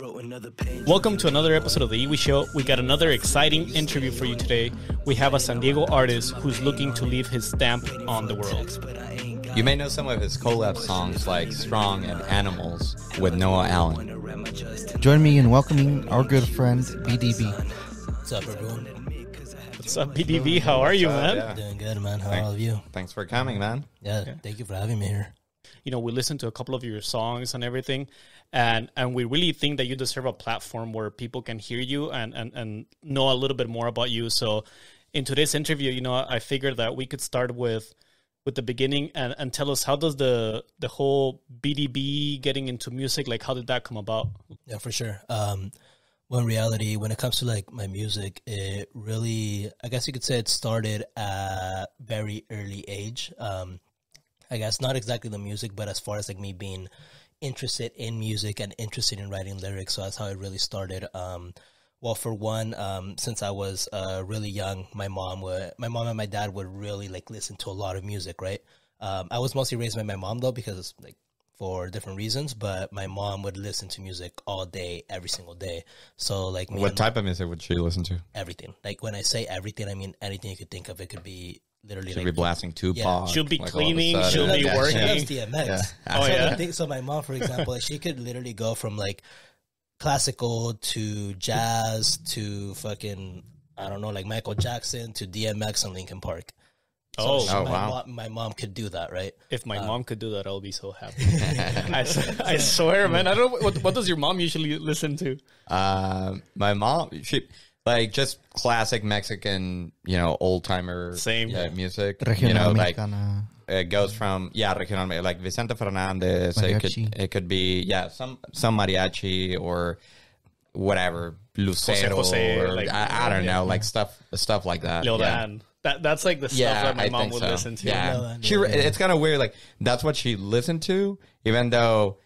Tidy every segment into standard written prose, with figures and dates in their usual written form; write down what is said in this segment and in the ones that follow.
Welcome to another episode of the iiwii Show. We got another exciting interview for you today. We have a San Diego artist who's looking to leave his stamp on the world. You may know some of his collab songs like Strong and Animals with Noah Allen. Join me in welcoming our good friend BDB. What's up, everyone? What's up, BDB? How are you, man? Yeah. Doing good, man. How are all of you? Thanks for coming, man. Yeah, thank you for having me here. You know, we listened to a couple of your songs and everything, and we really think that you deserve a platform where people can hear you and know a little bit more about you. So in today's interview, you know, I figured that we could start with the beginning and tell us, how does the whole BDB getting into music, like, how did that come about? Yeah, for sure. Well, in reality, when it comes to like my music, it really, I guess you could say it started at very early age. I guess not exactly the music, but as far as like me being interested in music and interested in writing lyrics. So that's how it really started. Well, for one, since I was really young, my mom and my dad would really like listen to a lot of music, right? I was mostly raised by my mom though, because like for different reasons, but my mom would listen to music all day, every single day. So like, What type of music would she listen to? everything. Like when I say everything, I mean anything you could think of. It could be literally She'll like be blasting Tupac. Yeah. She'll be like, all of a cleaning, sudden. she'll be She working. loves DMX. Yeah. Oh, yeah? So my mom, for example, like, she could literally go from like classical to jazz to fucking, I don't know, like Michael Jackson to DMX and Linkin Park. Oh, wow. My mom could do that, right? If my mom could do that, I'll be so happy. I swear, man. I don't know, what does your mom usually listen to? My mom, she like just classic Mexican, you know, old timer Same. music. Regional You know, like Mexicana. it goes from regional, like Vicente Fernandez. Mariachi. It could be some mariachi or whatever, Lucero. Jose, or, like, I don't know, like stuff like that. Lil yeah. Dan. That's like the stuff that my mom would listen to. Yeah, Yeah. it's kind of weird. Like that's what she listened to, even though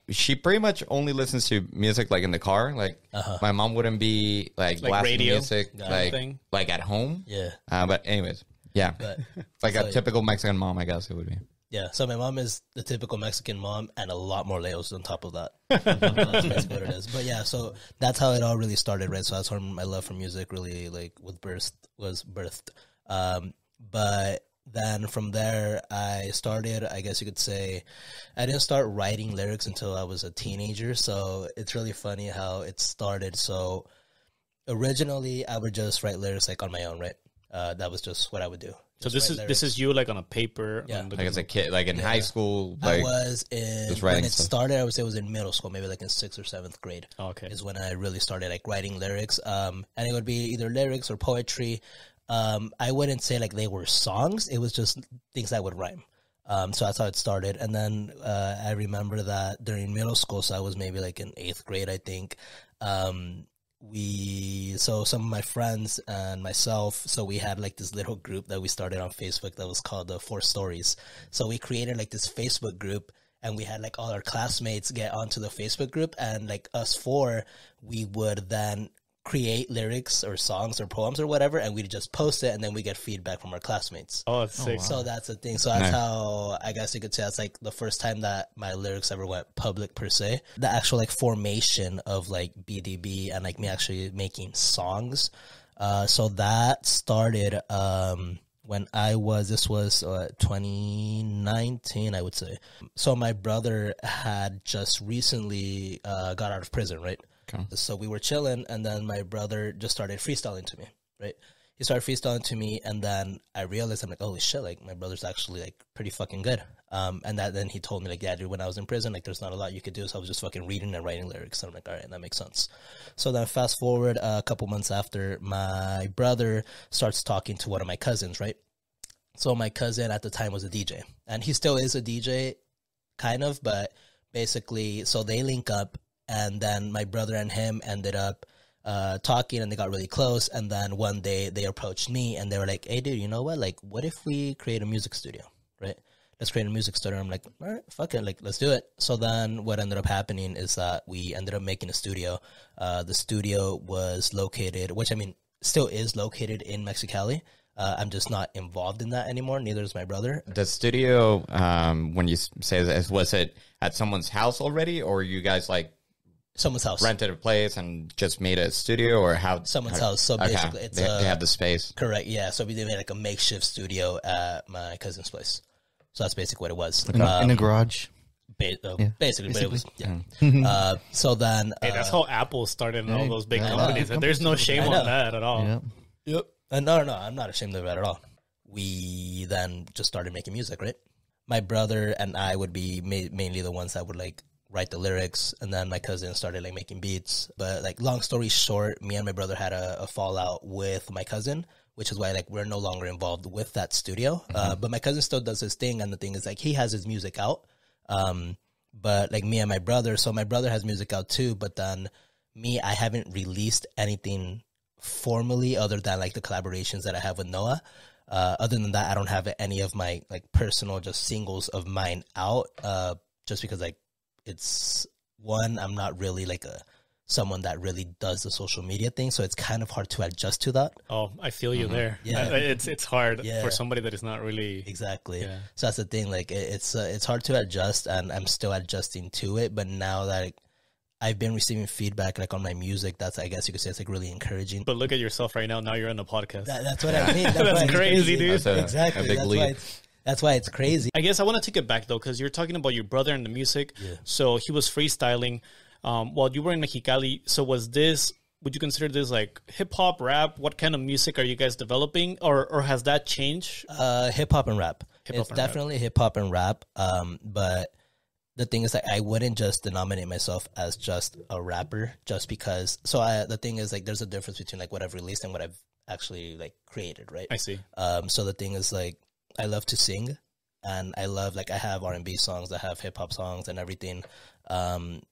she pretty much only listens to music like in the car. Like my mom wouldn't be like blasting radio music thing? like at home. Yeah. But anyways, yeah, But, like so, a typical Mexican mom, I guess it would be. yeah. So my mom is the typical Mexican mom and a lot more Leos on top of that. That's basically what it is. But yeah, so that's how it all really started, right? So that's where my love for music really like was birthed. But then from there, I started, I guess you could say, I didn't start writing lyrics until I was a teenager. So it's really funny how it started. So originally, I would just write lyrics like on my own, right? That was just what I would do. So Just this write is lyrics. you like on a paper. Yeah. on the- Like as a kid, like in high school, I like was in, just when writing it stuff. started, I would say it was in middle school, maybe like in 6th or 7th grade. Okay. Is when I really started like writing lyrics. And it would be either lyrics or poetry. I wouldn't say like they were songs. It was just things that would rhyme. So that's how it started. And then I remember that during middle school, so I was maybe like in 8th grade, I think. So some of my friends and myself, so we had like this little group that we started on Facebook that was called the 4 Stories. So we created like this Facebook group, and we had like all our classmates get onto the Facebook group, and like us 4, we would then create lyrics or songs or poems or whatever, and we'd just post it, and then we get feedback from our classmates. Oh, it's sick. So that's the thing. So that's Nice. how, I guess you could say, that's like the first time that my lyrics ever went public per se. The actual like formation of like BDB and like me actually making songs. So that started when this was 2019, I would say. So my brother had just recently got out of prison, right? Okay. So we were chilling, and then my brother just started freestyling to me, right? He started freestyling to me, and then I realized, I'm like, holy shit, like, my brother's actually, like, pretty fucking good. And then he told me, like, yeah, dude, when I was in prison, like, there's not a lot you could do, so I was just fucking reading and writing lyrics. And I'm like, all right, that makes sense. So then fast forward a couple months after, my brother starts talking to one of my cousins, right? So my cousin at the time was a DJ, and he still is a DJ, kind of, but basically, so they link up, and then my brother and him ended up talking, and they got really close. And then one day they approached me, and they were like, hey, dude, you know what? Like, what if we create a music studio, right? Let's create a music studio. I'm like, all right, fuck it. Like, let's do it. So then what ended up happening is that we ended up making a studio. The studio was located, which I mean, still is located in Mexicali. I'm just not involved in that anymore. Neither is my brother. The studio, when you say this, was it at someone's house already, or you guys like Someone's house. rented a place and just made a studio, or how? Someone's house. So basically, it's they have the space. Correct. Yeah. So we made like a makeshift studio at my cousin's place. So that's basically what it was. In a garage. Basically, but it was so then Hey, that's how Apple started and all those big companies. And there's no shame on that at all. Yeah. Yep. And no, I'm not ashamed of that at all. We then just started making music, right? My brother and I would be mainly the ones that would like write the lyrics, and then my cousin started like making beats. But like, long story short, me and my brother had a fallout with my cousin, which is why like we're no longer involved with that studio. But my cousin still does his thing, and the thing is like he has his music out. But like me and my brother, so my brother has music out too, but then me, I haven't released anything formally other than like the collaborations that I have with Noah. Other than that, I don't have any of my like personal just singles of mine out, just because like it's one, I'm not really like someone that really does the social media thing, so it's kind of hard to adjust to that. Oh, I feel you there. Yeah. It's hard for somebody that is not really Exactly. Yeah. So that's the thing. Like it's hard to adjust, and I'm still adjusting to it. But now that I've been receiving feedback like on my music, that's, I guess you could say, it's like really encouraging. But look at yourself right now. Now you're on a podcast. That's what I mean. That's crazy, dude. Exactly. A big leap. That's why it's crazy. I guess I want to take it back though, because you're talking about your brother and the music. Yeah. So he was freestyling while you were in Mexicali. So would you consider this like hip hop, rap? What kind of music are you guys developing, or has that changed? Hip hop and rap. It's definitely hip hop and rap. But the thing is that I wouldn't just denominate myself as just a rapper, just because. So the thing is like there's a difference between like what I've released and what I've actually like created, right? I see. So the thing is like I love to sing, and I love like I have R&B songs, I have hip hop songs and everything.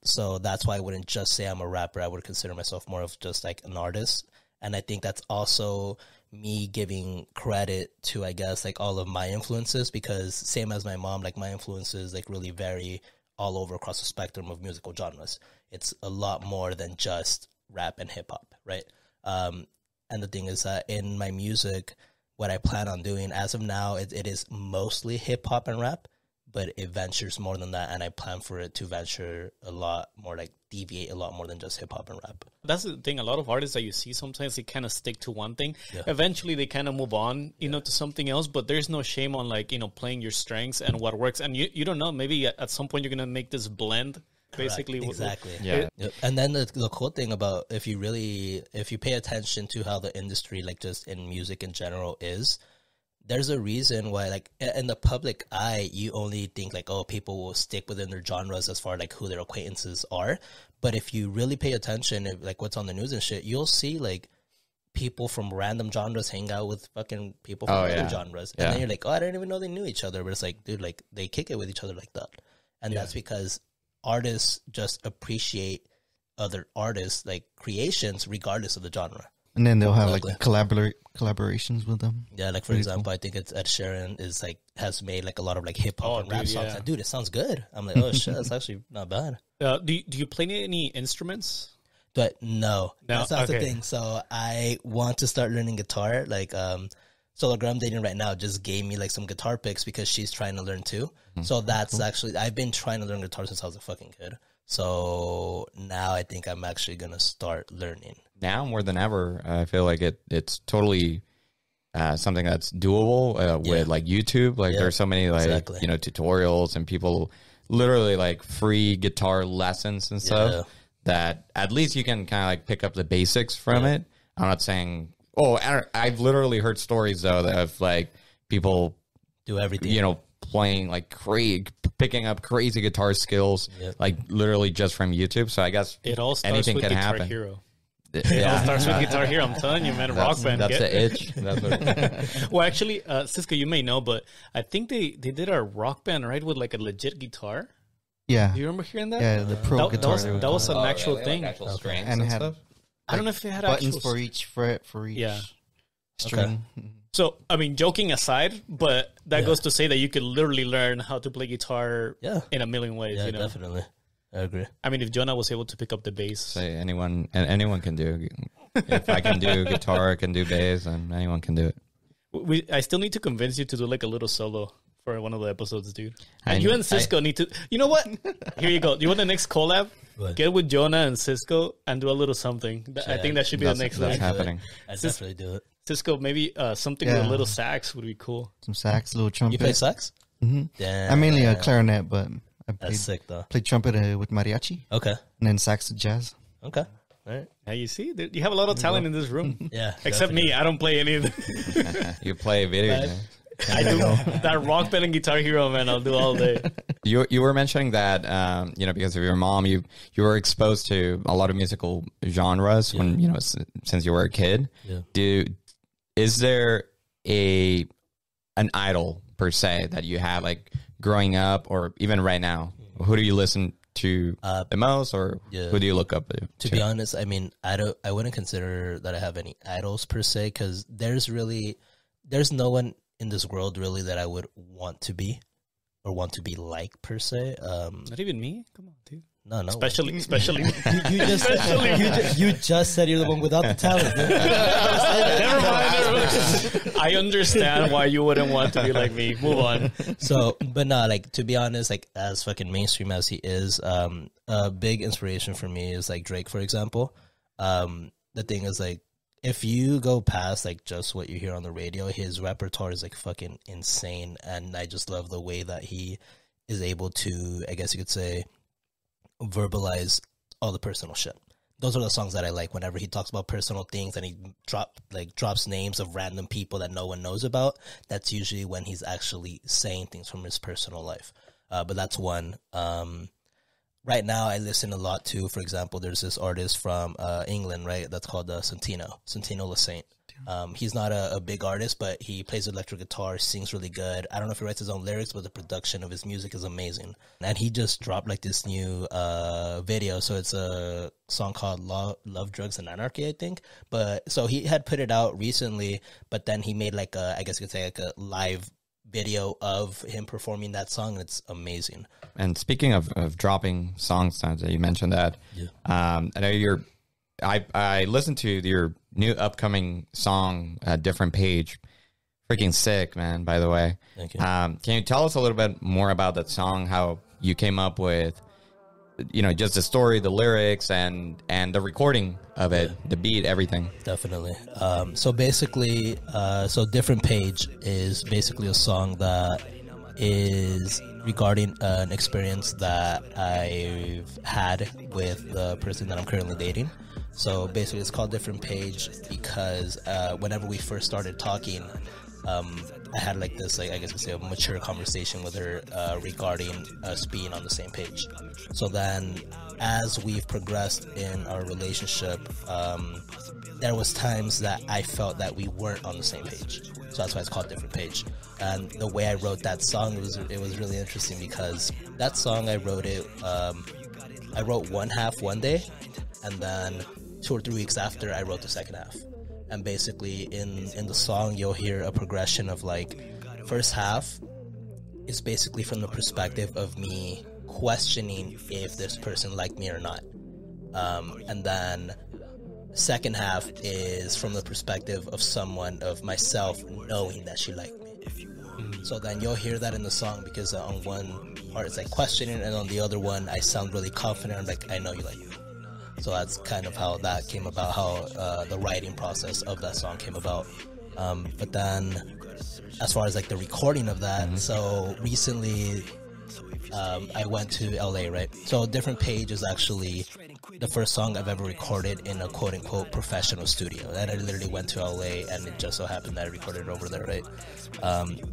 So that's why I wouldn't just say I'm a rapper. I would consider myself more of just like an artist. And I think that's also me giving credit to, I guess, like all of my influences, because same as my mom, like my influences like really vary all over across the spectrum of musical genres. It's a lot more than just rap and hip hop, right? And the thing is that in my music, what I plan on doing as of now, it is mostly hip hop and rap, but it ventures more than that, and I plan for it to venture a lot more, like deviate a lot more than just hip hop and rap. That's the thing. A lot of artists that you see, sometimes they kind of stick to one thing. Yeah. Eventually, they kind of move on, you know, to something else. But there's no shame on like, you know, playing your strengths and what works. And you don't know, maybe at some point you're gonna make this blend. Basically, exactly. Yeah. And then the cool thing about if you pay attention to how the industry, like just in music in general, is, there's a reason why, like in the public eye, you only think like, oh, people will stick within their genres as far like who their acquaintances are. But if you really pay attention, like what's on the news and shit, you'll see like people from random genres hang out with fucking people from other genres, and then you're like, oh, I didn't even know they knew each other. But it's like, dude, like they kick it with each other like that, and that's because artists just appreciate other artists' like creations regardless of the genre. And then they'll have like collaborations with them. Yeah, like for example, I think it's Ed Sheeran has made like a lot of like hip hop and rap songs. Yeah. Like, dude, it sounds good. I'm like, oh shit, that's actually not bad. Do you play any instruments? But no, that's not the thing. So I want to start learning guitar. Like, so the girl I'm dating right now just gave me like some guitar picks because she's trying to learn too. So that's actually, I've been trying to learn guitar since I was a fucking kid. So now I think I'm actually going to start learning. Now more than ever, I feel like it's totally something that's doable with like YouTube. Like there's so many like, you know, tutorials and people literally like free guitar lessons and stuff that at least you can kind of like pick up the basics from it. I'm not saying, I've literally heard stories though that of like people do everything, you know, playing like picking up crazy guitar skills, like literally just from YouTube. So I guess it all starts anything with can Guitar happen. Hero. It all starts with Guitar Hero. I'm telling you, man. Rock band. That's the itch. That's what well, actually, Cisco, you may know, but I think they did a rock band, right, with like a legit guitar. Yeah. Do you remember hearing that? Yeah, the pro guitar. That was an actual thing. Like actual strings and had stuff? I don't know if they had buttons actual for each fret for each string. Okay. So, I mean, joking aside, but that goes to say that you could literally learn how to play guitar in a million ways. Yeah, you know? Definitely. I agree. I mean, if Jonah was able to pick up the bass. Say anyone can do. If I can do guitar, I can do bass, and anyone can do it. I still need to convince you to do like a little solo for one of the episodes, dude. And you and Cisco need to. You know what? Here you go. Do you want the next collab? get with Jonah and Cisco and do a little something. I think that should be the next That's thing. happening. I definitely do it. Cisco, maybe something with a little sax would be cool. Some sax, little trumpet. You play sax? Mm-hmm. Damn. I'm mainly a clarinet, but I That's sick, though. played trumpet with mariachi. Okay. And then sax to jazz. Okay. All right. Yeah, you see, you have a lot of talent in this room. Yeah. Except me, I don't play any of it. You play video games. I do that Rock Band and Guitar Hero, man. I'll do all day. You were mentioning that because of your mom, you were exposed to a lot of musical genres when since you were a kid. Yeah. Is there an idol per se that you had like growing up or even right now? Who do you listen to the most, or who do you look up to? To be honest, I mean, I wouldn't consider that I have any idols per se, because there's no one in this world really that I would want to be or want to be like per se. Not even me. Come on, dude. No. Especially. You just said you're the one without the talent. Never mind. I understand why you wouldn't want to be like me. Move on. So, but no, like, to be honest, like, as fucking mainstream as he is, a big inspiration for me is like Drake, for example. The thing is, like, if you go past like just what you hear on the radio, his repertoire is like fucking insane, and I just love the way that he is able to, I guess you could say, verbalize all the personal shit. Those are the songs that I like. Whenever he talks about personal things and he drops names of random people that no one knows about, that's usually when he's actually saying things from his personal life. But that's one. Right now, I listen a lot to, for example, there's this artist from England, right? That's called Santino Lasaint. He's not a big artist, but he plays electric guitar, sings really good. I don't know if he writes his own lyrics, but the production of his music is amazing. And he just dropped like this new video. So it's a song called Love, Drugs, and Anarchy, I think. But so he had put it out recently, but then he made like I guess you could say like a live video of him performing that song, and it's amazing. And speaking of dropping songs, that you mentioned that. Yeah. I know I listened to your new upcoming song, Different Page. Freaking sick, man, by the way. Thank you. Can you tell us a little bit more about that song, how you came up with, just the story, the lyrics, and the recording of it, the beat, everything? Definitely. So basically, Different Page is basically a song that is regarding an experience that I've had with the person that I'm currently dating. So basically, it's called Different Page because whenever we first started talking, I had like this, like, I guess you say, a mature conversation with her regarding us being on the same page. So then, as we've progressed in our relationship, there was times that I felt that we weren't on the same page. So that's why it's called Different Page. And the way I wrote that song, it was really interesting because that song I wrote one half one day, and then 2 or 3 weeks after I wrote the second half. And basically in the song you'll hear a progression of like, first half is basically from the perspective of me questioning if this person liked me or not. And then second half is from the perspective of myself knowing that she liked me. So then you'll hear that in the song because on one part it's like questioning, and on the other one I sound really confident. I'm like, I know you like me. So that's kind of how that came about, how the writing process of that song came about. But then as far as like the recording of that, so recently I went to LA, right? So Different Page is actually the first song I've ever recorded in a quote-unquote professional studio. And I literally went to LA, and it just so happened that I recorded it over there, right?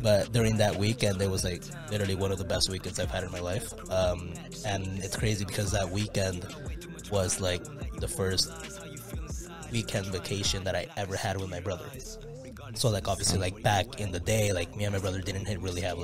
But during that weekend, it was like literally one of the best weekends I've had in my life. And it's crazy because that weekend was like the first weekend vacation that I ever had with my brother. So like obviously like back in the day, like me and my brother didn't really have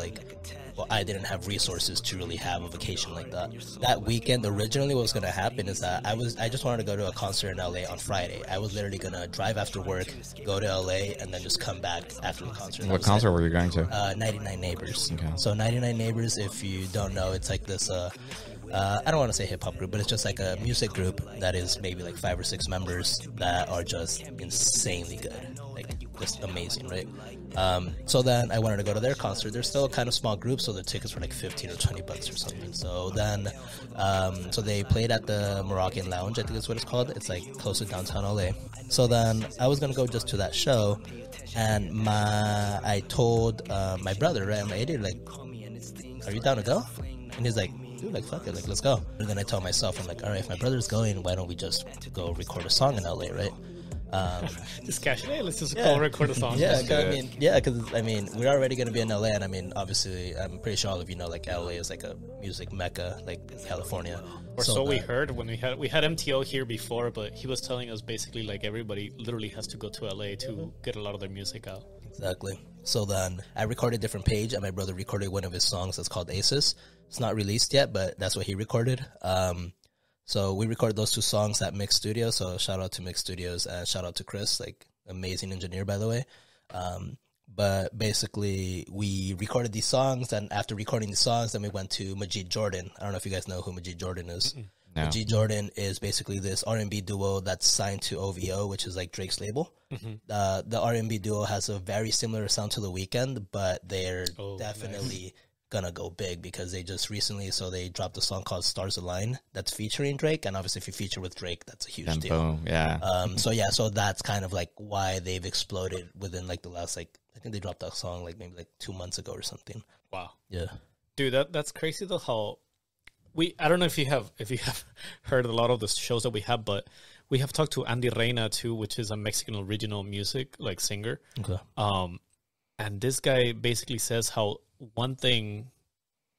I didn't have resources to really have a vacation like that. That weekend, originally what was going to happen is that I just wanted to go to a concert in LA on Friday. I was literally going to drive after work, go to LA, and then just come back after the concert. What concert were you going to? 99 Neighbors. Okay. So 99 Neighbors, if you don't know, it's like this, I don't want to say hip-hop group, but it's just like a music group that is maybe like 5 or 6 members that are just insanely good. Like just amazing, right? So then I wanted to go to their concert. They're still a kind of small group, so the tickets were like 15 or 20 bucks or something. So then, so they played at the Moroccan Lounge, I think that's what it's called. It's like close to downtown LA. So then I was gonna go just to that show, and I told my brother, right? I'm like, hey, dude, like, are you down to go? And he's like, dude, like, fuck it, like, let's go. And then I tell myself, I'm like, all right, if my brother's going, why don't we just go record a song in LA, right? Just cash it. Hey, let's just go record a song. Yeah, because I mean, we're already gonna be in LA, and I mean, obviously, I'm pretty sure all of you know, like, LA is like a music mecca, like California. Or so we heard when we had MTO here before, but he was telling us basically like everybody literally has to go to LA to get a lot of their music out. Exactly. So then I recorded a different page, and my brother recorded one of his songs that's called Aces. It's not released yet, but that's what he recorded. So we recorded those two songs at Mix Studios. So shout out to Mix Studios and shout out to Chris, like amazing engineer, by the way. But basically we recorded these songs, and after recording the songs, then we went to Majid Jordan. I don't know if you guys know who Majid Jordan is. No. Majid Jordan is basically this R&B duo that's signed to OVO, which is like Drake's label. The R&B duo has a very similar sound to The Weeknd, but they're definitely gonna go big because they just recently, so they dropped a song called Stars Align that's featuring Drake, and obviously if you feature with Drake, that's a huge deal. So that's kind of like why they've exploded within like the last, like, I think they dropped that song like maybe like 2 months ago or something. Wow. Yeah. Dude, that's crazy though, how I don't know if you have heard a lot of the shows that we have, but we have talked to Andy Reina too, which is a Mexican original music like singer. Okay. And this guy basically says how one thing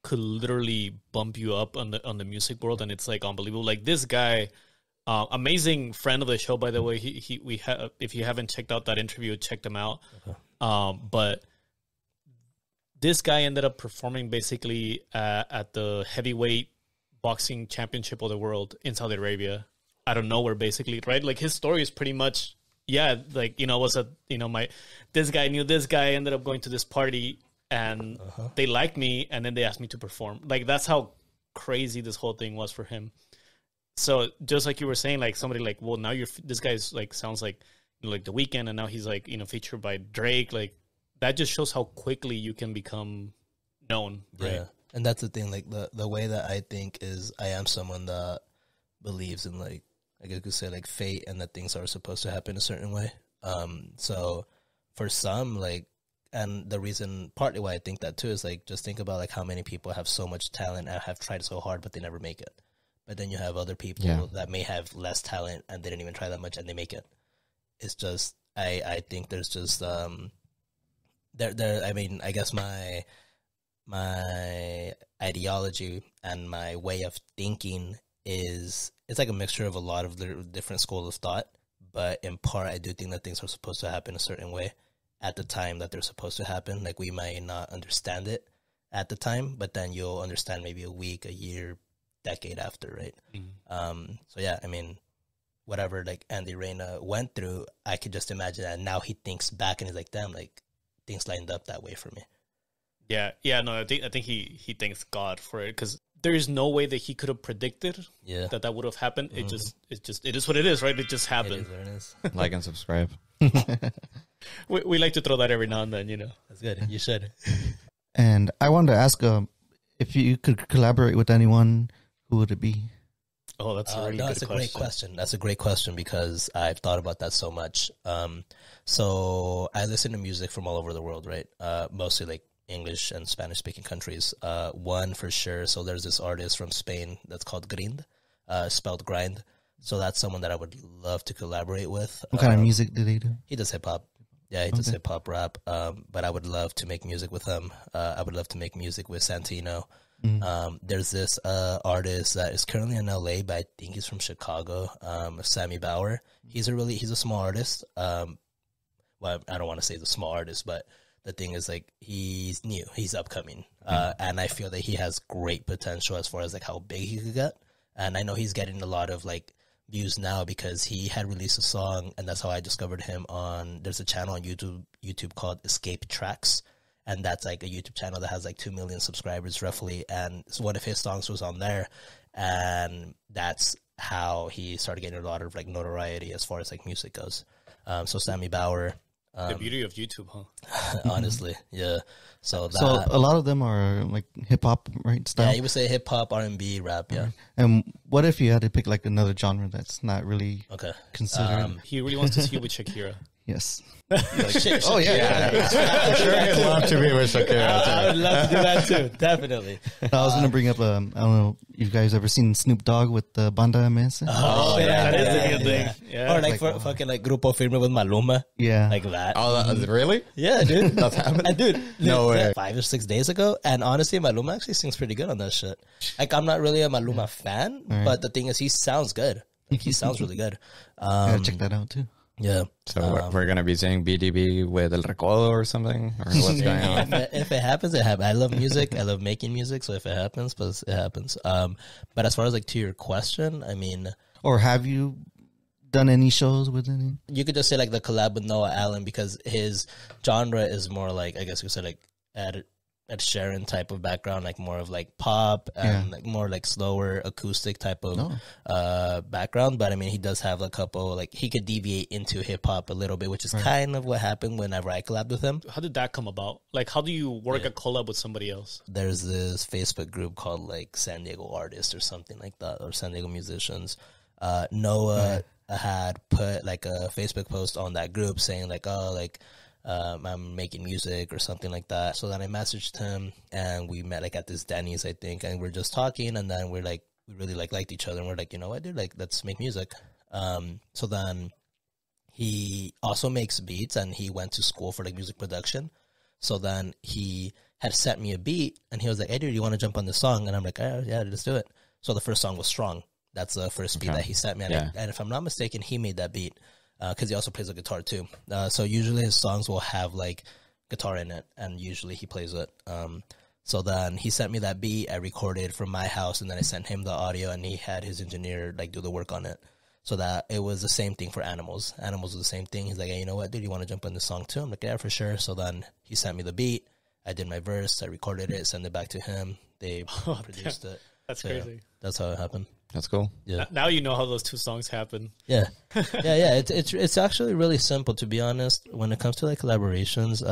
could literally bump you up on the music world, and it's like unbelievable. Like this guy, amazing friend of the show, by the way. If you haven't checked out that interview, check them out. Okay. But this guy ended up performing basically at the heavyweight boxing championship of the world in Saudi Arabia out of nowhere, basically, right? Like his story is pretty much, like, this guy knew this guy, ended up going to this party, and they liked me, and then they asked me to perform. Like, that's how crazy this whole thing was for him. So just like you were saying, like somebody like, well, now this guy's like, sounds like, like The Weeknd, and now he's like, featured by Drake. Like that just shows how quickly you can become known. Right? Yeah. And that's the thing, like the way that I think is I am someone that believes in, like, I guess you could say, like, fate, and that things are supposed to happen a certain way. So for some, like, and the reason partly why I think that too is, like, just think about like how many people have so much talent and have tried so hard but they never make it. But then you have other people that may have less talent and they didn't even try that much and they make it. It's just I think there's just I mean, I guess my ideology and my way of thinking is, it's like a mixture of a lot of the different schools of thought, but in part I do think that things are supposed to happen a certain way at the time that they're supposed to happen. Like, we might not understand it at the time, but then you'll understand maybe a week, a year, decade after, right? So yeah, I mean, whatever like Andy Reina went through, I could just imagine that now he thinks back and he's like, damn, like things lined up that way for me. No, I think he thanks God for it, because there is no way that he could have predicted that would have happened. It is what it is, right? It just happened. It is. Like and subscribe. We like to throw that every now and then, That's good. You should. And I wanted to ask if you could collaborate with anyone, who would it be? Oh, that's a really good question. Great question. That's a great question because I've thought about that so much. So I listen to music from all over the world, right? Mostly like English and Spanish speaking countries. One for sure. So there's this artist from Spain that's called Grind, spelled grind. So that's someone that I would love to collaborate with. What kind of music do they do? He does hip hop. Yeah, he does hip hop rap. But I would love to make music with him. I would love to make music with Santino. There's this artist that is currently in LA, but I think he's from Chicago. Sammy Bauer. He's a small artist. Well, I don't want to say he's a small artist, but the thing is, like, he's new, he's upcoming, and I feel that he has great potential as far as like how big he could get. And I know he's getting a lot of like views now because he had released a song, and that's how I discovered him. There's a channel on YouTube called Escape Tracks. And that's like a YouTube channel that has like 2 million subscribers roughly. And one of his songs was on there. And that's how he started getting a lot of like notoriety as far as like music goes. So Sammy Bauer, The beauty of YouTube, huh? Honestly, yeah. So a lot of them are like hip hop, right? Style. Yeah, you would say hip hop, R&B, rap. Yeah. And what if you had to pick like another genre that's not really considered? He really wants to see you with Shakira. Yes. Like, shit, Oh yeah. I'm sure I'd love to be with Shakira. I would love to do that too. Definitely. I was gonna bring up. I don't know. You guys ever seen Snoop Dogg with the Banda MS? Oh, yeah, that is a good thing. Yeah. Or like fucking like Grupo Firme with Maluma. Yeah. Like that. Oh, really? Yeah, dude. That's happening? And dude, No way. 5 or 6 days ago. And honestly, Maluma actually sings pretty good on that shit. Like, I'm not really a Maluma fan, but the thing is, he sounds good. Like, he sounds really good. Gotta check that out too. Yeah. So we're gonna be saying BDB with El Recodo or something, or what's going on? If it happens, it happens. I love music. I love making music. So if it happens, but it happens. But as far as like to your question, I mean, or have you done any shows with any? You could just say like the collab with Noah Allen, because his genre is more like, I guess you could say like Ed Sheeran type of background, like more of like pop and like more like slower acoustic type of background. But I mean, he does have a couple, like he could deviate into hip hop a little bit, which is kind of what happened whenever I collabed with him. How did that come about? Like, how do you work a collab with somebody else? There's this Facebook group called like San Diego Artists or something like that, or San Diego Musicians. Noah had put like a Facebook post on that group saying like, oh, like, I'm making music or something like that. So then I messaged him and we met like at this Denny's, I think, and we're just talking, and then we're like, we really like liked each other, and we're like, you know what, dude, like let's make music. So then he also makes beats, and he went to school for like music production. So then he had sent me a beat, and he was like, hey dude, you want to jump on this song? And I'm like, oh, yeah, let's do it. So the first song was Strong. That's the first beat that he sent me. And if I'm not mistaken, he made that beat. Because he also plays the guitar too. So usually his songs will have like guitar in it, and usually he plays it. So then he sent me that beat. I recorded from my house, and then I sent him the audio, and he had his engineer like do the work on it. So that it was the same thing for Animals. Animals was the same thing. He's like, hey, you know what, dude, you want to jump on this song too? I'm like, yeah, for sure. So then he sent me the beat. I did my verse. I recorded it, sent it back to him. They produced it. That's crazy. Yeah, that's how it happened. That's cool. Yeah. Now you know how those two songs happen. Yeah. Yeah. It's actually really simple, to be honest. When it comes to like collaborations,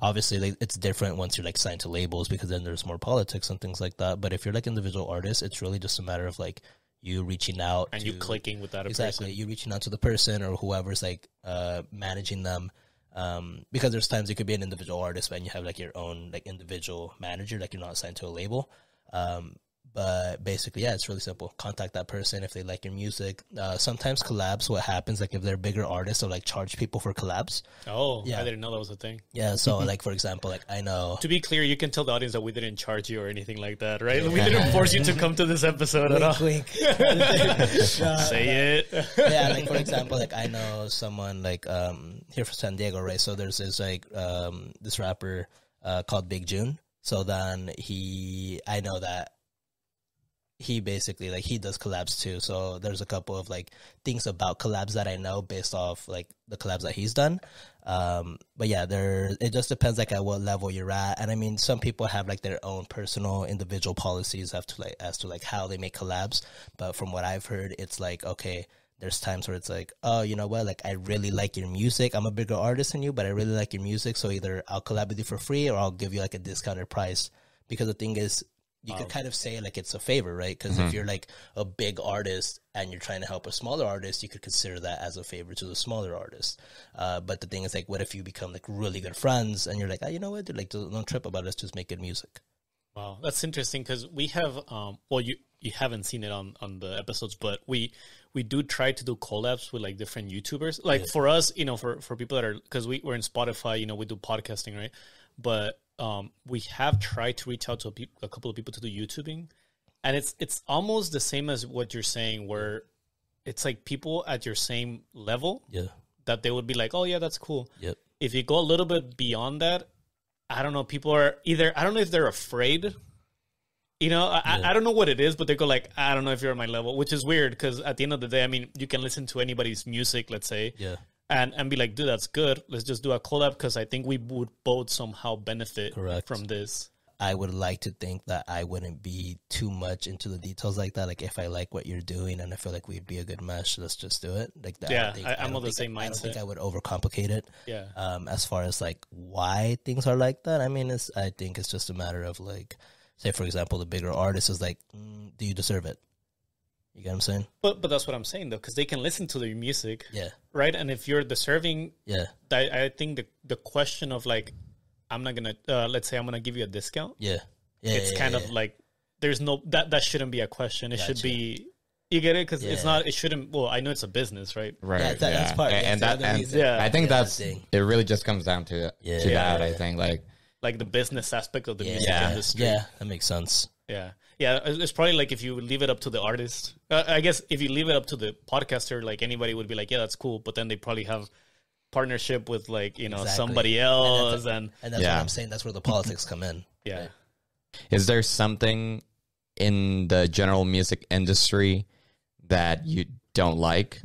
obviously like, it's different once you're like signed to labels, because then there's more politics and things like that. But if you're like individual artists, it's really just a matter of like you reaching out and you clicking with that person. You reaching out to the person or whoever's like managing them. Because there's times you could be an individual artist and you have like your own like individual manager, like you're not signed to a label. But basically, yeah, it's really simple. Contact that person if they like your music. Sometimes collabs, what happens, like if they're bigger artists, they'll like charge people for collabs. Oh, yeah. I didn't know that was a thing. Yeah, so like for example, like I know. To be clear, you can tell the audience that we didn't charge you or anything like that, right? We didn't force you to come to this episode at all. Wink. Say it. Yeah, like for example, like I know someone like here from San Diego, right? So there's this like this rapper called Big June. So then I know that he basically like he does collabs too. So there's a couple of like things about collabs that I know based off like the collabs that he's done. But yeah, it just depends like at what level you're at. And I mean, some people have like their own personal individual policies as to like how they make collabs. But from what I've heard, it's like, okay, there's times where it's like, oh, you know what, like I really like your music. I'm a bigger artist than you, but I really like your music. So either I'll collab with you for free or I'll give you like a discounted price. Because the thing is, you could kind of say like it's a favor, right? Because if you're like a big artist and you're trying to help a smaller artist, you could consider that as a favor to the smaller artist. But the thing is, like, what if you become like really good friends and you're like, oh, you know what, dude, like don't trip about it, let's just make good music. Wow, that's interesting because we have, well, you haven't seen it on the episodes, but we do try to do collabs with like different YouTubers. Like for us, you know, for people that are, because we're in Spotify, you know, we do podcasting, right? But we have tried to reach out to a couple of people to do YouTubing, and it's almost the same as what you're saying, where it's like people at your same level, that they would be like, oh yeah, that's cool. Yep. If you go a little bit beyond that, I don't know, people are either, I don't know if they're afraid, you know, I don't know what it is, but they go like, I don't know if you're at my level, which is weird because at the end of the day, I mean, you can listen to anybody's music, let's say, and be like, dude, that's good. Let's just do a collab because I think we would both somehow benefit from this. I would like to think that I wouldn't be too much into the details like that. Like, if I like what you're doing and I feel like we'd be a good mesh, let's just do it. Like that. Yeah, I'm of the same mindset. I don't think I would overcomplicate it. Yeah. As far as like why things are like that, I mean, I think it's just a matter of like, say for example, the bigger artist is like, do you deserve it? You get what I'm saying? But that's what I'm saying though, because they can listen to their music. Yeah. Right. And if you're deserving, yeah, I think the question of like, I'm not gonna let's say I'm gonna give you a discount. Yeah. It's kind of like there's no that shouldn't be a question. It should be. You get it? Because it's not, it shouldn't, well, I know it's a business, right? Right. Yeah, that's part. And yeah, I think it really just comes down to that, I think. Like the business aspect of the music industry. Yeah, that makes sense. Yeah. Yeah, it's probably like if you leave it up to the artist. I guess if you leave it up to the podcaster, like anybody would be like, yeah, that's cool. But then they probably have partnership with like, you know, somebody else. And that's what I'm saying. That's where the politics come in. Yeah. Right? Is there something in the general music industry that you don't like?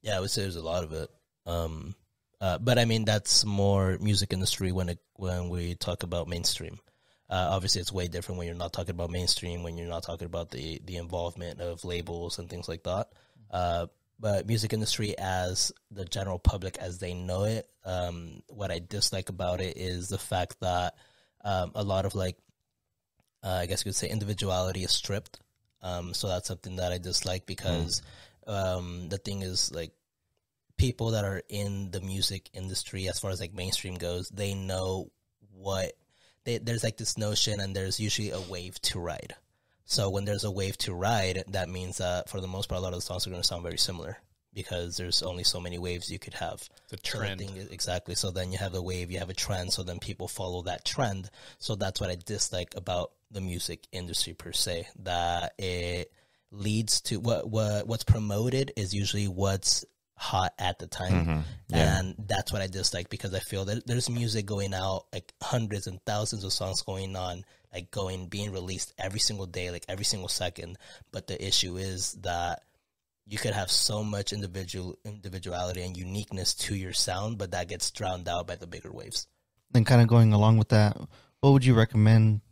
Yeah, I would say there's a lot of it. But I mean, that's more music industry when we talk about mainstream. Obviously, it's way different when you're not talking about mainstream, when you're not talking about the involvement of labels and things like that. But music industry as the general public, as they know it, what I dislike about it is the fact that a lot of like, I guess you could say individuality is stripped. So that's something that I dislike because the thing is like people that are in the music industry, as far as like mainstream goes, they know there's like this notion and there's usually a wave to ride. So when there's a wave to ride, that means that for the most part, a lot of the songs are going to sound very similar because there's only so many waves you could have. The trend. Exactly. So then you have a wave, you have a trend, so then people follow that trend. So that's what I dislike about the music industry per se, that it leads to what's promoted is usually what's hot at the time. And that's what I dislike because I feel that there's music going out, like hundreds and thousands of songs going on, like being released every single day, like every single second. But the issue is that you could have so much individuality and uniqueness to your sound, but that gets drowned out by the bigger waves. Then kind of going along with that, what would you recommend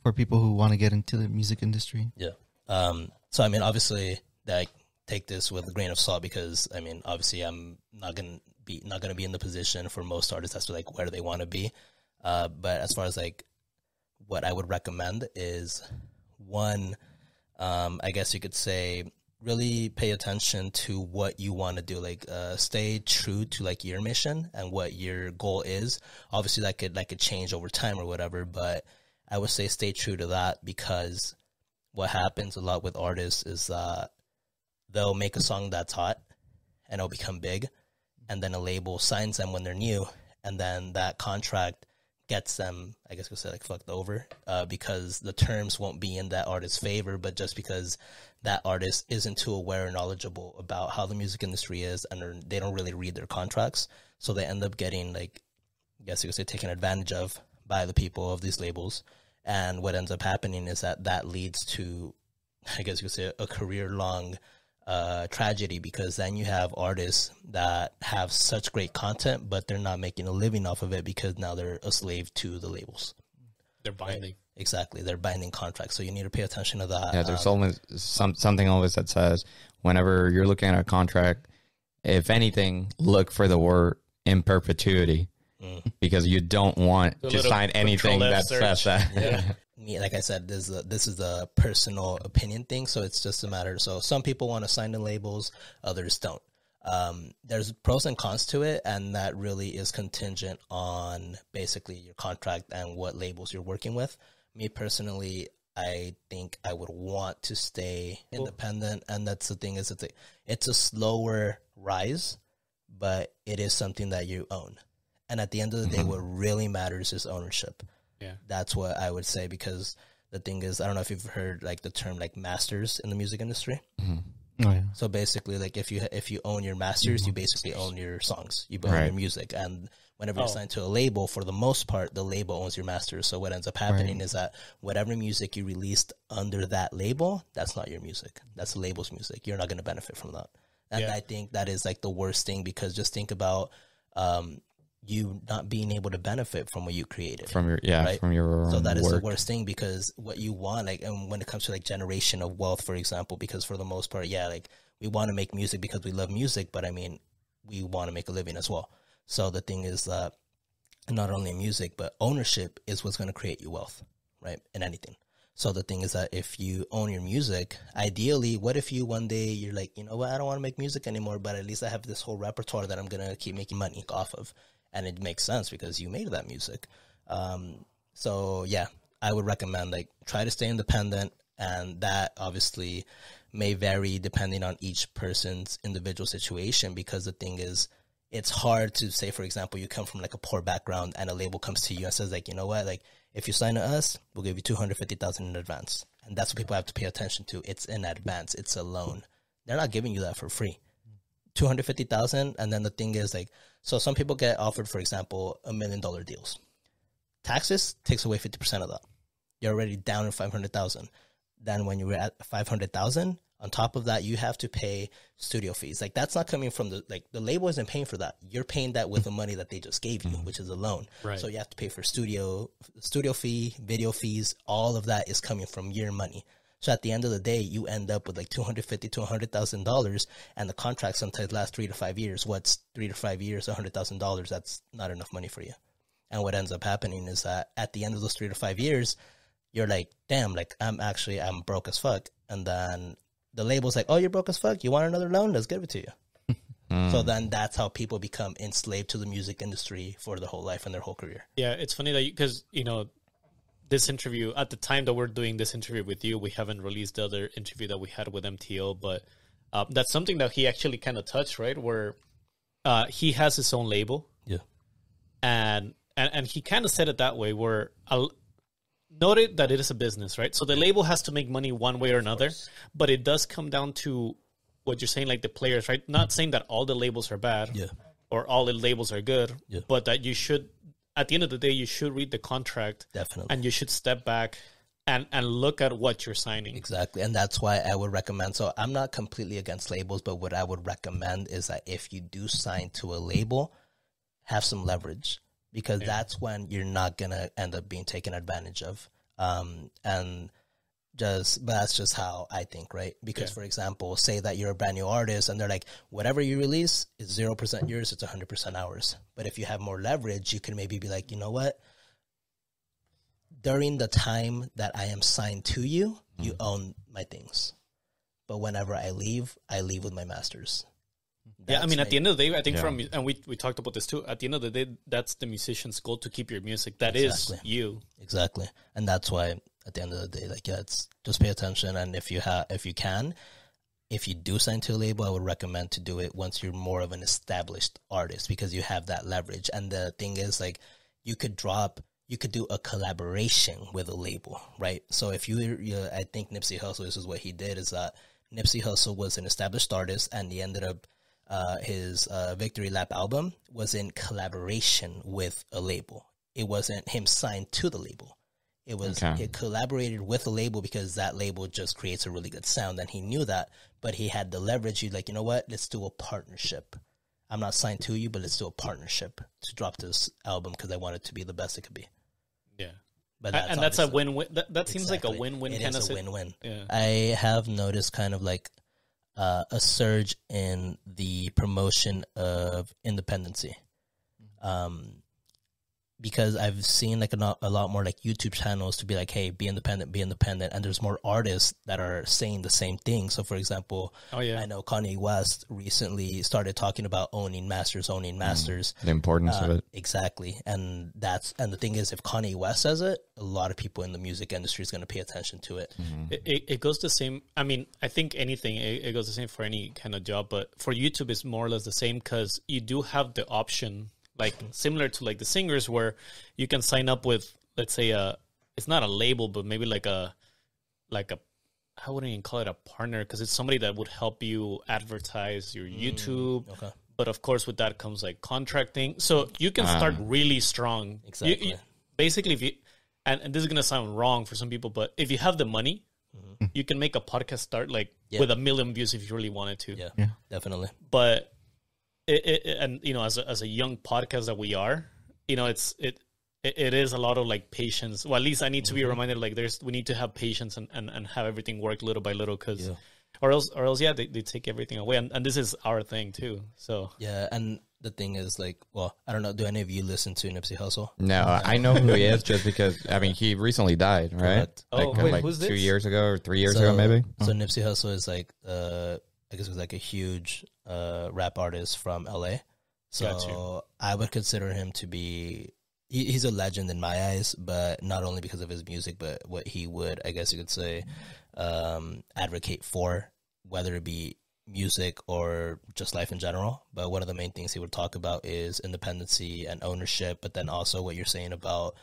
for people who want to get into the music industry? Yeah. So, I mean, obviously, like, take this with a grain of salt because, I mean, obviously I'm not going to be in the position for most artists as to, like, where they want to be. But as far as, like, what I would recommend is, one, I guess you could say, really pay attention to what you want to do. Like, stay true to, like, your mission and what your goal is. Obviously, that could change over time or whatever, but I would say stay true to that because what happens a lot with artists is that they'll make a song that's hot and it'll become big, and then a label signs them when they're new, and then that contract gets them, I guess we'll say, like, fucked over because the terms won't be in that artist's favor, but just because that artist isn't too aware or knowledgeable about how the music industry is and they don't really read their contracts, so they end up getting, like, I guess you could say, taken advantage of by the people of these labels. And what ends up happening is that leads to, I guess you could say, a career-long tragedy, because then you have artists that have such great content, but they're not making a living off of it because now they're a slave to the labels. They're binding. Right? Exactly. They're binding contracts. So you need to pay attention to that. Yeah, there's always something always that says whenever you're looking at a contract, if anything, look for the word in perpetuity. Because you don't want to sign anything that says that. Yeah. Me, like I said, this is a personal opinion thing, so it's just a matter. So some people want to sign the labels, others don't. There's pros and cons to it, and that really is contingent on basically your contract and what labels you're working with. Me personally, I think I would want to stay independent, and that's the thing is it's a slower rise, but it is something that you own. And at the end of the day, what really matters is ownership. Yeah, that's what I would say, because the thing is, I don't know if you've heard like the term like masters in the music industry. Oh, yeah. So basically, like if you own your masters, you basically own your songs, you own your music. And whenever you're signed to a label, for the most part, the label owns your masters. So what ends up happening is that whatever music you released under that label, that's not your music. That's the label's music. You're not going to benefit from that. And I think that is like the worst thing, because just think about you not being able to benefit from what you created from your right? from your so that work. is the worst thing, because what you want, like, and when it comes to like generation of wealth, for example, because for the most part, yeah, like we want to make music because we love music, but I mean, we want to make a living as well. So the thing is that not only music, but ownership is what's going to create you wealth, right? In anything. So the thing is that if you own your music, ideally, what if you one day you're like, you know what, I don't want to make music anymore, but at least I have this whole repertoire that I'm going to keep making money off of. And it makes sense because you made that music. So yeah, I would recommend like try to stay independent, and that obviously may vary depending on each person's individual situation, because the thing is, it's hard to say, for example, you come from like a poor background and a label comes to you and says like, you know what, like if you sign to us, we'll give you $250,000 in advance. And that's what people have to pay attention to. It's in advance. It's a loan. They're not giving you that for free. 250,000. And then the thing is like, so some people get offered, for example, $1 million deals. Taxes takes away 50% of that. You're already down in 500,000. Then when you're at 500,000, on top of that, you have to pay studio fees. Like that's not coming from the label isn't paying for that. You're paying that with the money that they just gave you, which is a loan. Right. So you have to pay for studio fee, video fees. All of that is coming from your money. So at the end of the day, you end up with like $250,000 to $100,000, and the contract sometimes lasts 3 to 5 years. What's 3 to 5 years, $100,000? That's not enough money for you. And what ends up happening is that at the end of those 3 to 5 years, you're like, damn, like I'm broke as fuck. And then the label's like, oh, you're broke as fuck. You want another loan? Let's give it to you. So then that's how people become enslaved to the music industry for their whole life and their whole career. Yeah, it's funny that because, you know, this interview, at the time that we're doing this interview with you, we haven't released the other interview that we had with MTO, but that's something that he actually kind of touched, right? Where he has his own label. Yeah. And he kind of said it that way, where noted that it is a business, right? So the label has to make money one way or another, but it does come down to what you're saying, like the players, right? Not saying that all the labels are bad, or all the labels are good, but that you should, at the end of the day, you should read the contract. Definitely. And you should step back and look at what you're signing. Exactly. And that's why I would recommend, so I'm not completely against labels, but what I would recommend is that if you do sign to a label, have some leverage, because that's when you're not going to end up being taken advantage of. But that's just how I think, right? Because, for example, say that you're a brand new artist and they're like, whatever you release is 0% yours, it's 100% ours. But if you have more leverage, you can maybe be like, you know what? During the time that I am signed to you, you own my things. But whenever I leave with my masters. Yeah, I mean, at the end of the day, I think and we talked about this too, at the end of the day, that's the musician's goal, to keep your music. That is you. Exactly. And that's why at the end of the day, like, it's just pay attention. And if you do sign to a label, I would recommend to do it once you're more of an established artist, because you have that leverage. And the thing is, like, you could do a collaboration with a label, right? So if I think Nipsey Hussle, this is what he did, is that Nipsey Hussle was an established artist, and he ended up, his Victory Lap album was in collaboration with a label. It wasn't him signed to the label. It was he collaborated with a label because that label just creates a really good sound, and he knew that. But he had the leverage. He's like, you know what? Let's do a partnership. I'm not signed to you, but let's do a partnership to drop this album because I want it to be the best it could be. Yeah. But that's a win-win. That seems like a win-win kind of a win-win. Yeah. I have noticed kind of like a surge in the promotion of independency. Because I've seen like a lot more like YouTube channels to be like, hey, be independent. And there's more artists that are saying the same thing. So for example, I know Kanye West recently started talking about owning masters. The importance of it. Exactly. And the thing is, if Kanye West says it, a lot of people in the music industry is going to pay attention to it. Mm-hmm. It goes the same. I mean, I think anything, it goes the same for any kind of job, but for YouTube, it's more or less the same, because you do have the option, like similar to like the singers, where you can sign up with, let's say, it's not a label, but maybe like a, I wouldn't even call it a partner, because it's somebody that would help you advertise your YouTube. Okay. But of course, with that comes like contracting. So you can start really strong. Exactly. Basically, if you, and this is going to sound wrong for some people, but if you have the money, you can make a podcast start with 1 million views if you really wanted to. Yeah, definitely. But and as a young podcast that we are, it is a lot of like patience. Well, at least I need to be reminded, like we need to have patience and have everything work little by little, because or else they take everything away, and this is our thing too. So yeah, and the thing is, like, well, I don't know, do any of you listen to Nipsey Hussle? No, I know who he is just because, I mean, he recently died, right? Wait, who's this? 2 years ago or 3 years ago, maybe. So Nipsey Hussle is like, I guess it was like a huge rap artist from LA. So I would consider him to be, he's a legend in my eyes, but not only because of his music, but what he would, I guess you could say, advocate for, whether it be music or just life in general. But one of the main things he would talk about is independency and ownership, but then also what you're saying about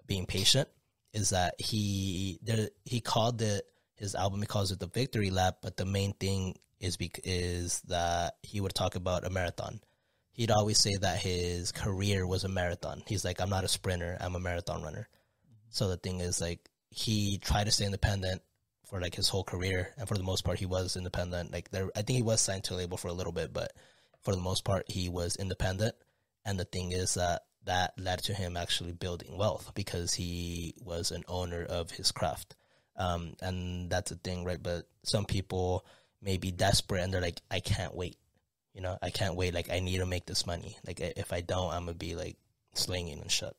being patient, is that he called it, his album, he calls it the victory lap, but the main thing is that he would talk about a marathon. He'd always say that his career was a marathon. He's like, I'm not a sprinter, I'm a marathon runner. So the thing is, like, he tried to stay independent for like his whole career, and for the most part he was independent. Like, I think he was signed to a label for a little bit, but for the most part he was independent. And the thing is that led to him actually building wealth, because he was an owner of his craft. And that's a thing, right? But some people may be desperate and they're like, I can't wait. I can't wait. Like, I need to make this money. Like, if I don't, I'm gonna be like slinging and shit.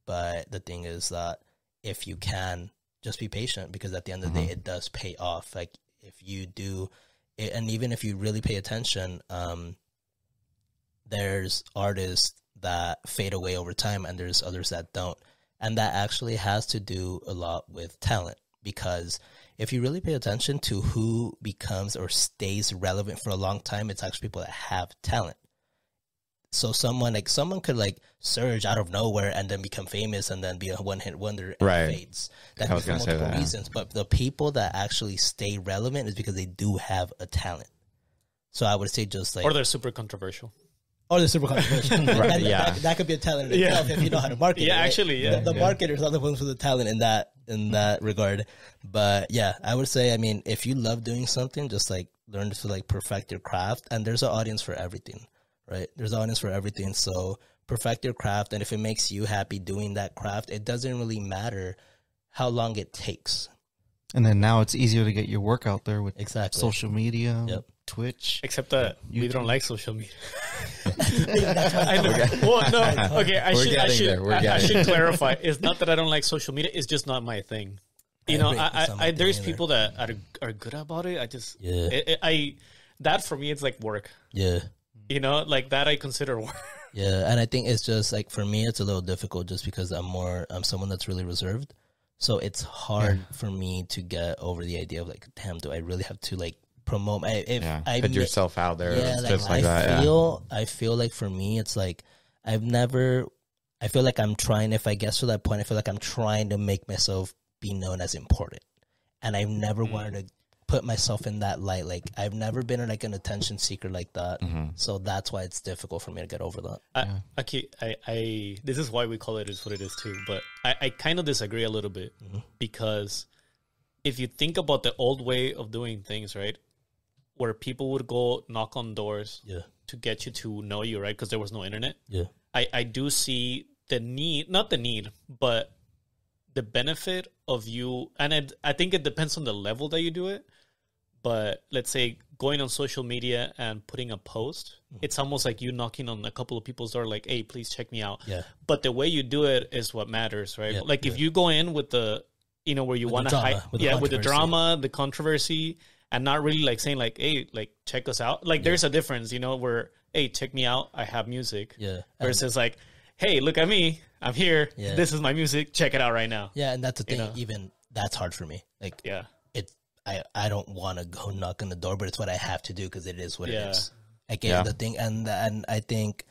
But the thing is that if you can, just be patient, because at the end of the day, it does pay off. Like, if you do, and even if you really pay attention, there's artists that fade away over time, and there's others that don't. And that actually has to do a lot with talent, because if you really pay attention to who becomes or stays relevant for a long time, it's actually people that have talent. So someone could like surge out of nowhere and then become famous and then be a one-hit wonder and fades. That could be for multiple reasons. But the people that actually stay relevant is because they do have a talent. So I would say just like... Or they're super controversial. Right, yeah. That could be a talent in itself if you know how to market it. Yeah, right? actually, yeah. The marketers are the ones with the talent in that regard. But yeah, I would say, I mean, if you love doing something, just like learn to like perfect your craft. And there's an audience for everything, right? There's an audience for everything. So perfect your craft. And if it makes you happy doing that craft, it doesn't really matter how long it takes. And then now it's easier to get your work out there with social media. Yep. Twitch. Except that we don't like social media. I know. Well, no. Okay, I should clarify. It's not that I don't like social media. It's just not my thing. There's people that are good about it. I just that for me it's like work. Yeah. Like that I consider work. Yeah, and I think it's just like, for me it's a little difficult just because I'm someone that's really reserved. So it's hard for me to get over the idea of like, damn, do I really have to like promote? Put yourself out there. Yeah, I feel like for me, it's like I feel like I'm trying. If I get to that point, I feel like I'm trying to make myself be known as important, and I've never wanted to put myself in that light. Like, I've never been like an attention seeker like that. So that's why it's difficult for me to get over that. I this is why we call it is what it is too. But I kind of disagree a little bit, because if you think about the old way of doing things, right, where people would go knock on doors to get you to know you, right, because there was no internet. Yeah, I do see the need, not the need, but the benefit of you, and I think it depends on the level that you do it. But let's say going on social media and putting a post, it's almost like you knocking on a couple of people's door, like, hey, please check me out. Yeah. But the way you do it is what matters, right? Like, if you go in with the, where you want to hide, with the drama, the controversy, and not really like saying like, hey, like, check us out. Like, there's a difference, where, hey, check me out, I have music. Yeah. Versus like, hey, look at me, I'm here. Yeah. This is my music. Check it out right now. Yeah, and that's the thing. Even that's hard for me. Like, I don't want to go knock on the door, but it's what I have to do because it is what it is. Again, the thing, and I think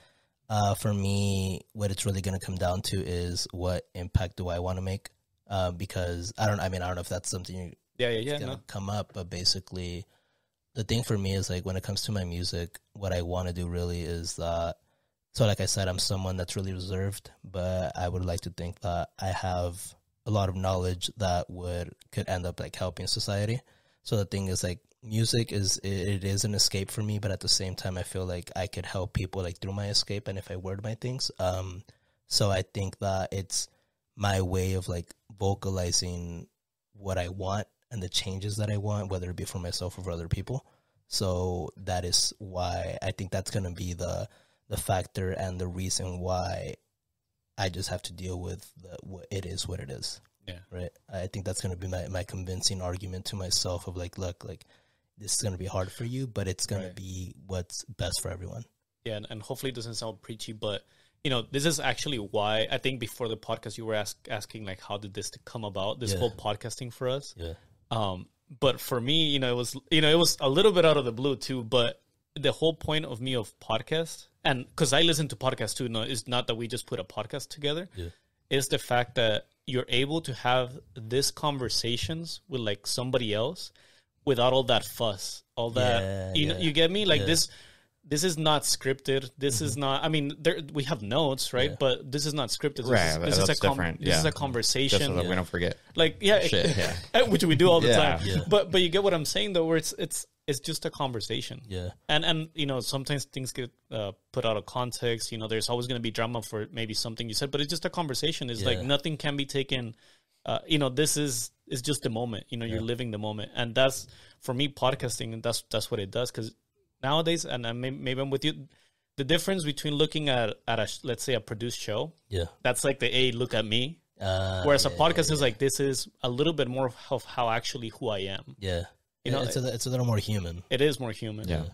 for me, what it's really going to come down to is what impact do I want to make? Because I don't know if that's something going to come up, but basically, the thing for me is like when it comes to my music, what I want to do really is that. So, like I said, I'm someone that's really reserved, but I would like to think that I have a lot of knowledge that could end up like helping society. So the thing is like, music is an escape for me, but at the same time, I feel like I could help people like through my escape, and if I word my things. So I think that it's my way of like vocalizing what I want and the changes that I want, whether it be for myself or for other people. So that is why I think that's going to be the factor and the reason why I just have to deal with what it is. Yeah. Right. I think that's going to be my convincing argument to myself of like, look, like this is going to be hard for you, but it's going to be what's best for everyone. Yeah. And hopefully it doesn't sound preachy, but you know, this is actually why I think before the podcast you were asking like, how did this come about? This whole podcasting for us. Yeah. But for me, it was a little bit out of the blue too, but the whole point of podcast, and because I listen to podcasts too, is not that we just put a podcast together, is the fact that you're able to have these conversations with like somebody else without all that fuss, all that, you get me? Like this is not scripted. This is not, I mean, we have notes, right? Yeah. But this is not scripted. This is a conversation. Just so that we don't forget. Like, which we do all the time. Yeah. But you get what I'm saying though, where it's just a conversation. Yeah. And sometimes things get put out of context. There's always going to be drama for maybe something you said, but it's just a conversation. It's like nothing can be taken. This is just the moment. You're living the moment, and that's for me podcasting, and that's what it does. Because nowadays, and maybe I'm with you, the difference between looking at let's say a produced show, that's like the look at me. Whereas a podcast is like, this is a little bit more of how actually who I am. Yeah. It's a little more human. It is more human. Yeah.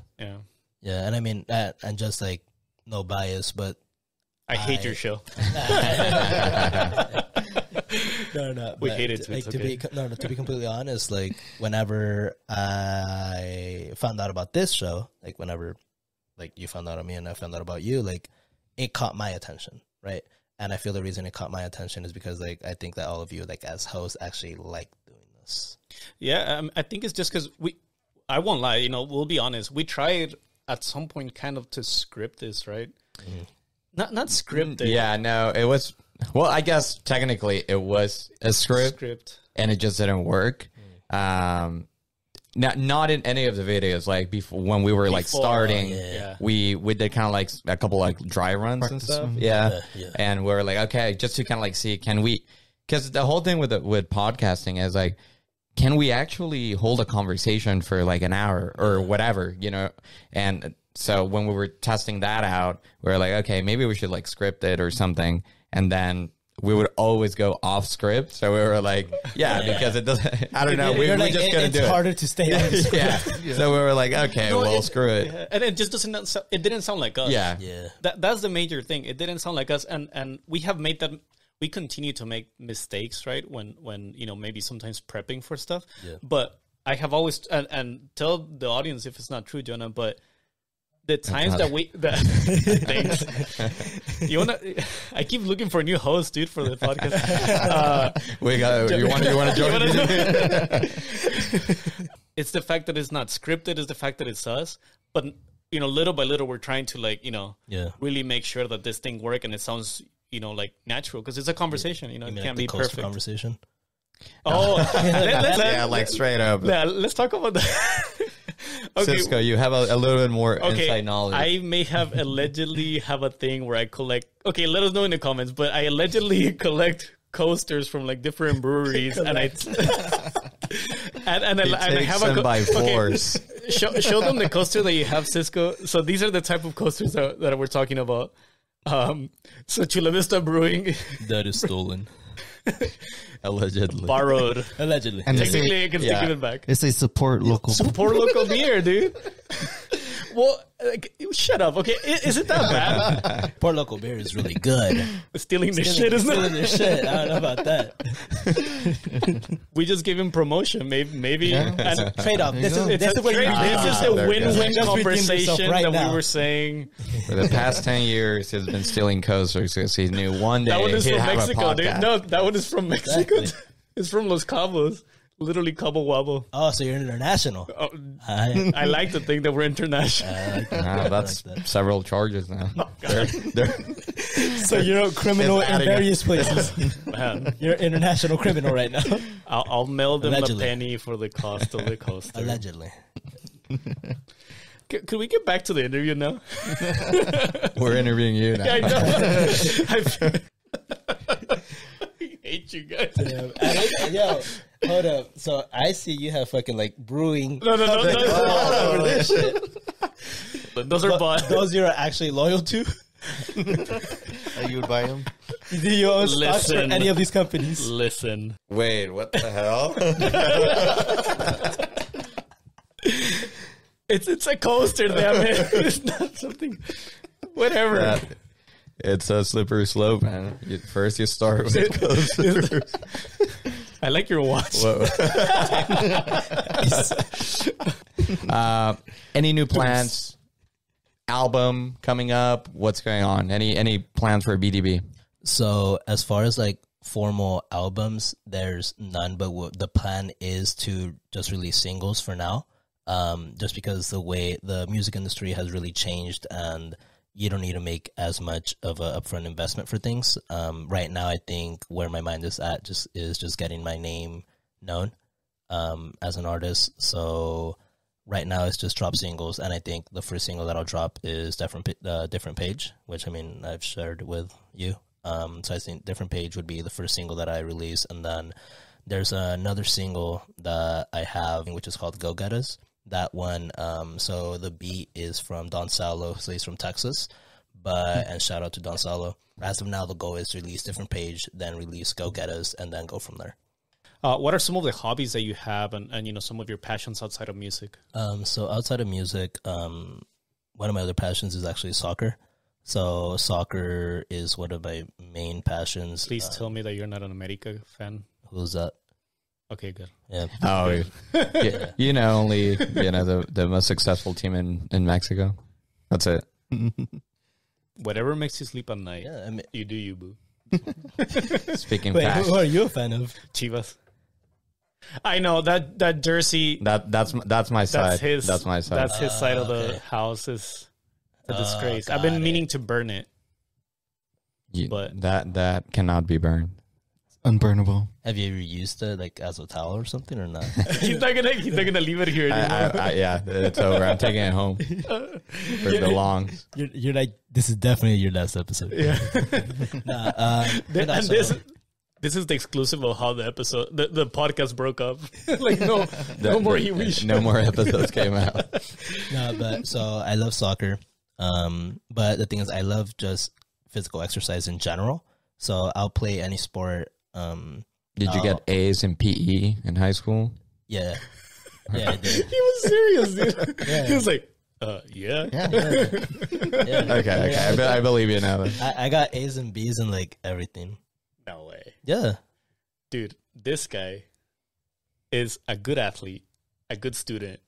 And I mean, and just like no bias, but I hate your show. No. We hate it. Like, to be completely honest, like whenever I found out about this show, like whenever like you found out on me and I found out about you, like it caught my attention, right? And I feel the reason it caught my attention is because like I think that all of you like as hosts actually like doing this. Yeah, I think it's just because I won't lie, we'll be honest. We tried at some point kind of to script this, right? Mm. Not scripted. Yeah, no, it was, well, I guess technically it was a script. And it just didn't work. Not in any of the videos, like before, when we were like starting, we did kind of like a couple like dry runs practice and stuff. Yeah. And we were like, okay, just to kind of like see, can we, because the whole thing with podcasting is like, can we actually hold a conversation for like an hour or whatever, And so when we were testing that out, we were like, okay, maybe we should like script it or something. And then we would always go off script. So we were like, because it doesn't, I don't know. We like, just couldn't do it. It's harder to stay on script. So we were like, okay, screw it. Yeah. And it just it didn't sound like us. Yeah. That's the major thing. It didn't sound like us. And we have made that. We continue to make mistakes, right? When maybe sometimes prepping for stuff. Yeah. But I have always and tell the audience if it's not true, Jonah. But the times thanks. I keep looking for a new host, dude, for the podcast. You want to join? It's the fact that it's not scripted. It's the fact that it's us. But little by little, we're trying to really make sure that this thing works and it sounds like natural, because it's a conversation. It can't be perfect. Conversation. Oh, like straight up. Yeah, let's talk about that. Okay. Cisco, you have a little bit more inside knowledge. I may have allegedly have a thing where I collect. Okay, let us know in the comments. But I allegedly collect coasters from like different breweries, and I have them by force. Show them the coaster that you have, Cisco. So these are the type of coasters that we're talking about. So Chula Vista Brewing. That is stolen. Allegedly. Borrowed. Allegedly. And technically, I can give it back. It's a support local. Support local beer, dude. Well, shut up. Okay, is it that bad? Support local beer is really good. Stealing their shit, isn't it? Stealing their shit. I don't know about that. We just gave him promotion. Maybe trade off. This is a win-win conversation that we were saying. For the past 10 years, he's been stealing coasters because he knew one day that one is he'd from have Mexico, a podcast. Dude. No, that one is from Mexico. Exactly. It's from Los Cabos. Literally Cabo Wabo. Oh, so you're international. Oh, I like to think that we're international. That's several charges now. Oh, so you're a criminal in various places. You're an international criminal right now. I'll mail them a penny for the cost of the coaster. Allegedly. Could we get back to the interview now? We're interviewing you now. I know. I hate you guys. Yo, hold up. So I see you have fucking like brewing. No. Over this shit. Those are bought. Those you're actually loyal to. You would buy them? Do you own stocks for Listen. any of these companies? Listen. Wait, what the hell? It's a coaster, damn it. It's not something. Whatever. It's a slippery slope, man. First you start with coasters. I like your watch. Whoa. Any new plans? Album coming up? What's going on? Any plans for BDB? So as far as like formal albums, there's none. But the plan is to just release singles for now. Just because the way the music industry has really changed, and you don't need to make as much of an upfront investment for things. Right now, I think where my mind is at is just getting my name known as an artist. So right now, it's just drop singles, and I think the first single that I'll drop is Different Page, which I mean I've shared with you. So I think Different Page would be the first single that I release, and then there's another single that I have, which is called Go Get Us. That one, so the beat is from Don Salo, so he's from Texas, and shout out to Don Salo. As of now, the goal is to release Different Page, then release Go Get Us, and then go from there. What are some of the hobbies that you have, and you know, some of your passions outside of music? So outside of music, one of my other passions is actually soccer. So soccer is one of my main passions. Please tell me that you're not an America fan. Who's that? Okay, good. Yeah. Oh, yeah. You know, only the most successful team in Mexico. That's it. Whatever makes you sleep at night, Yeah, I mean, you do you, boo. Speaking wait, facts, who are you a fan of? Chivas. I know that jersey. that's my side. That's my side. That's his side of the okay. house. Is a disgrace. got I've been it. meaning to burn it. But that cannot be burned. Unburnable. Have you ever used it like as a towel or something or not? he's not gonna leave it here anymore. Yeah, it's over. I'm taking it home. Where it belongs. You're like, this is definitely your last episode. Yeah. And This is the exclusive of how the podcast broke up. Like no more iiwii. No more episodes came out. No, but so I love soccer. But the thing is, I love just physical exercise in general. So I'll play any sport. Did you get A's in PE in high school? Yeah, I did. He was serious, dude. Yeah. He was like, yeah. Yeah. Okay. I believe you now. I got A's and B's in like everything. No way. Yeah. Dude, this guy is a good athlete, a good student.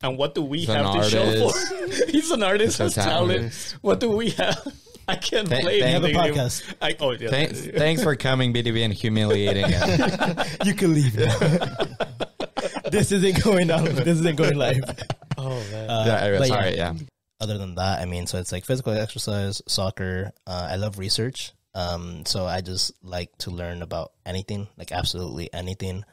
And what do we He's have an to show artist. for? He's an artist, He's has so talented. talent. What do we have? I can't play thank- Have a anything. podcast. Thanks for coming, BDB, and humiliating us. You can leave now. This isn't going on. This isn't going live. Oh, man. But Sorry, yeah. Other than that, I mean, so it's like physical exercise, soccer. I love research. So I just like to learn about anything, like absolutely anything.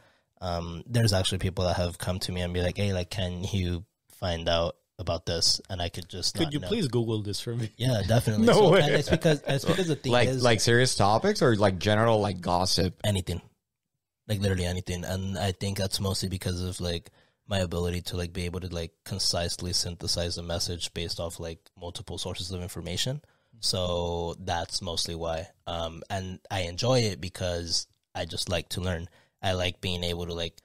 There's actually people that have come to me and be like, hey, like, can you find out about this? And I could just Could you know. please Google this for me? Yeah, definitely. No way. And it's because the thing is Like serious topics or like general like gossip? anything, like literally anything. And I think that's mostly because of like my ability to like be able to like concisely synthesize a message based off like multiple sources of information. So that's mostly why. And I enjoy it because I just like to learn. I like being able to like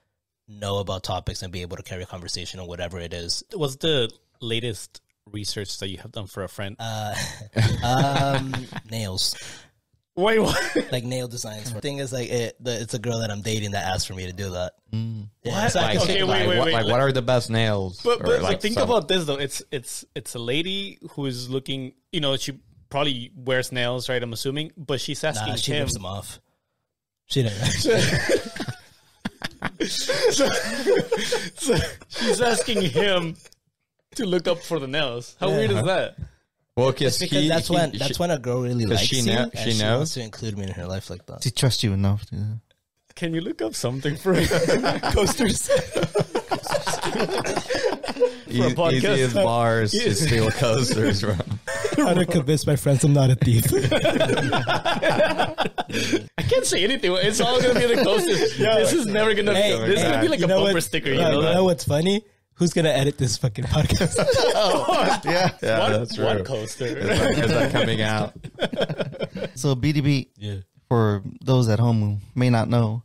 know about topics and be able to carry a conversation on whatever it is. What's the latest research that you have done for a friend? Nails. Wait, what? Like nail designs. The thing is, like, it's a girl that I'm dating that asked for me to do that. Yeah, What? like, Okay, wait. What are the best nails? But Or, like, think some- about this though. It's a lady who is looking. You know, she probably wears nails, right? I'm assuming, but she's asking she him. rips them off. She didn't. So she's asking him to look up for the nails. How weird is that? Well, It's because that's when a girl really likes she you, know- and she she knows? wants to include me in her life like that. She trusts you enough. To, Can you look up something for him? Coasters. Easiest bars to steal coasters from. How to convince my friends I'm not a thief. I can't say anything. It's all gonna be the closest. This is never gonna. This is gonna be like a bumper sticker. You know what's funny? Who's gonna edit this fucking podcast? Yeah, that's true. One coaster. Is that coming out? So BDB, for those at home who may not know,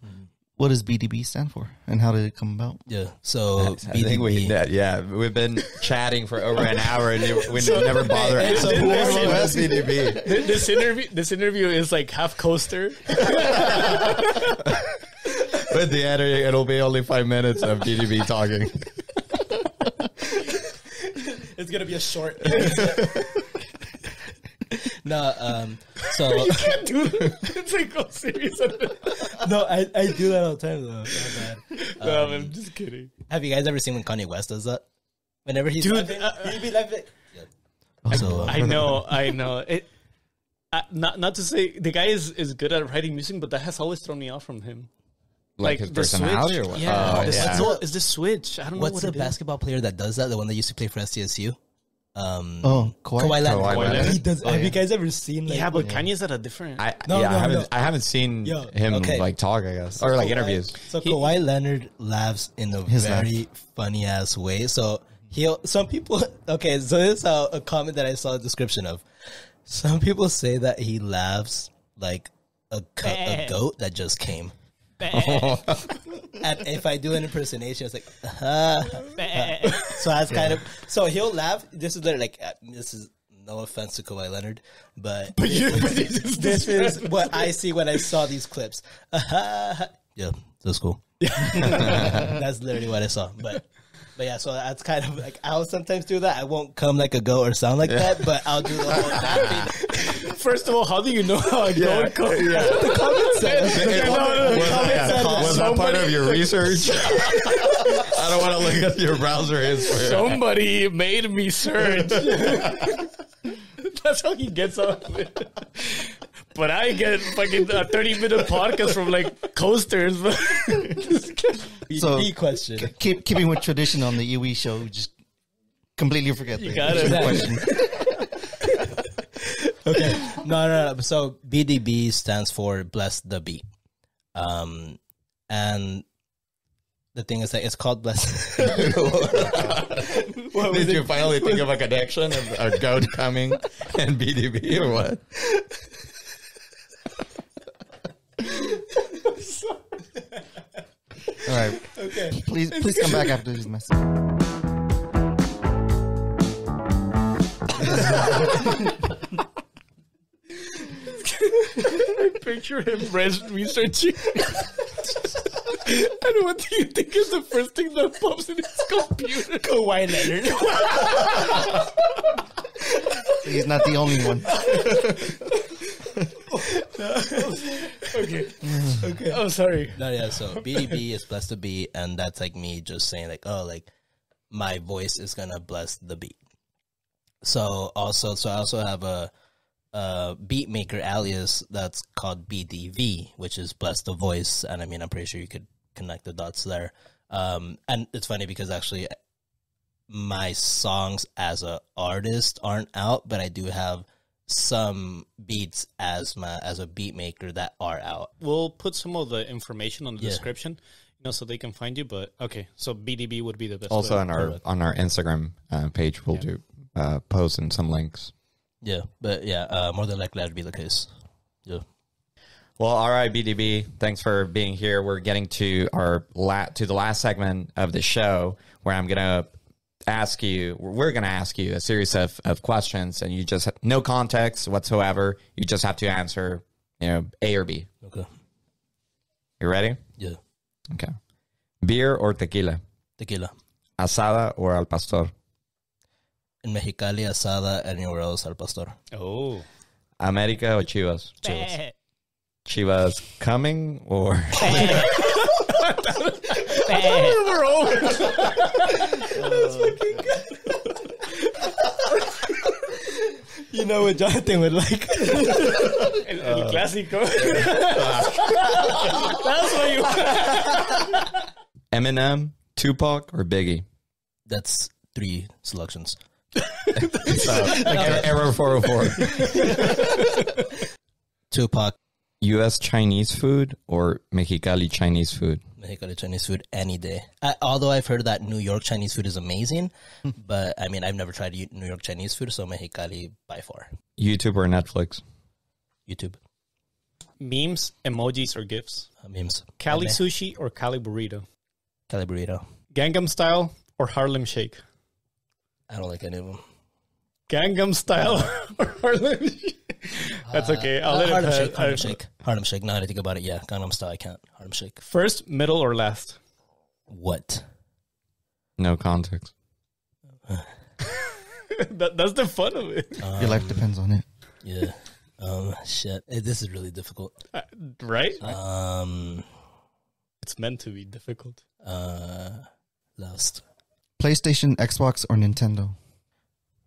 what does BDB stand for, and how did it come about? Yeah, so I think we've been chatting for over an hour and we never bother. So what's BDB? This interview is like half coaster. With the editing, it'll be only 5 minutes of BDB talking. It's gonna be a short. No, so You can't do that. It's like go serious. no, I do that all the time though. No, I'm just kidding. Have you guys ever seen when Kanye West does that? Whenever he's laughing, he'd be laughing. I know. It. Not to say the guy is good at writing music, but that has always thrown me off from him. Like his the personality switch. or what? Yeah, Oh, it's the switch. I don't know What's the basketball player that does that? The one that used to play for SDSU? Kawhi Leonard. He does. Have you guys ever seen? Like, but Kanye's at a different. I haven't seen him like talk, I guess, or like interviews. So Kawhi Leonard laughs in a very funny ass way. So some people. Okay, so this is a comment that I saw a description of. Some people say that he laughs like a goat that just came. And if I do an impersonation, it's like, so that's kind of, so he'll laugh. This is like, this is no offense to Kawhi Leonard, but this is what I see when I saw these clips. Yeah, that's cool. That's literally what I saw. But yeah, so that's kind of like, I'll sometimes do that. I won't come like a goat or sound like that, but I'll do the whole laughing. First of all, how do you know how a goat comes? The comment said. Was that part of your research? I don't want to look at your browser history. Somebody made me search. That's how he gets out of it. But I get fucking a 30-minute podcast from like coasters. So question. Keeping with tradition on the iiwii show, just completely forget You got it. question. Okay. No. So BDB stands for Bless the Beat. And the thing is that it's called Bless. Did you finally think of a connection of a goat coming and BDB or what? All right. Okay. Please come back after this message. I picture him researching. And what do you think is the first thing that pops in his computer? Kawhi Leonard. He's not the only one. Okay. Oh, sorry. No, yeah. So BDB is Bless the Beat, and that's like me just saying like, oh, like my voice is gonna bless the beat. So I also have a beat maker alias that's called BDV, which is Bless the Voice, and I mean I'm pretty sure you could connect the dots there. And it's funny because actually my songs as a artist aren't out, but I do have some beats as a beat maker that are out. We'll put some of the information on the description, so they can find you. But okay, so BDB would be the best. Also way. on our Instagram page, we'll do posts and some links. Yeah, but more than likely that'd be the case. Yeah. Well, all right, BDB, thanks for being here. We're getting to the last segment of the show where we're going to ask you a series of questions, and you just no context whatsoever. You just have to answer, A or B. Okay. You ready? Yeah. Okay. Beer or tequila? Tequila. Asada or al pastor? In Mexicali, asada, anywhere else, al pastor. Oh. America or Chivas? Chivas. Chivas coming or? We're over. That's fucking good. You know what Jonathan would like? El clásico. That's what you. Eminem, Tupac, or Biggie? That's 3 selections. Error 404. Tupac. U.S. Chinese food or Mexicali Chinese food? Mexicali Chinese food any day. Although I've heard that New York Chinese food is amazing, but I mean, I've never tried New York Chinese food, so Mexicali by far. YouTube or Netflix? YouTube. Memes, emojis, or GIFs? Memes. Cali sushi or Cali burrito? Cali burrito. Gangnam Style or Harlem Shake? I don't like any of them. Gangnam Style or Harlem Shake? That's okay. I'll let Harlem it Shake. Harlem Shake. Harlem Shake. Now that I think about it, yeah. Gangnam Style, I can't. Harlem Shake. First, middle, or last? What? No context. That's the fun of it. Your life depends on it. Yeah. Shit. This is really difficult. Right? It's meant to be difficult. Last. PlayStation, Xbox, or Nintendo?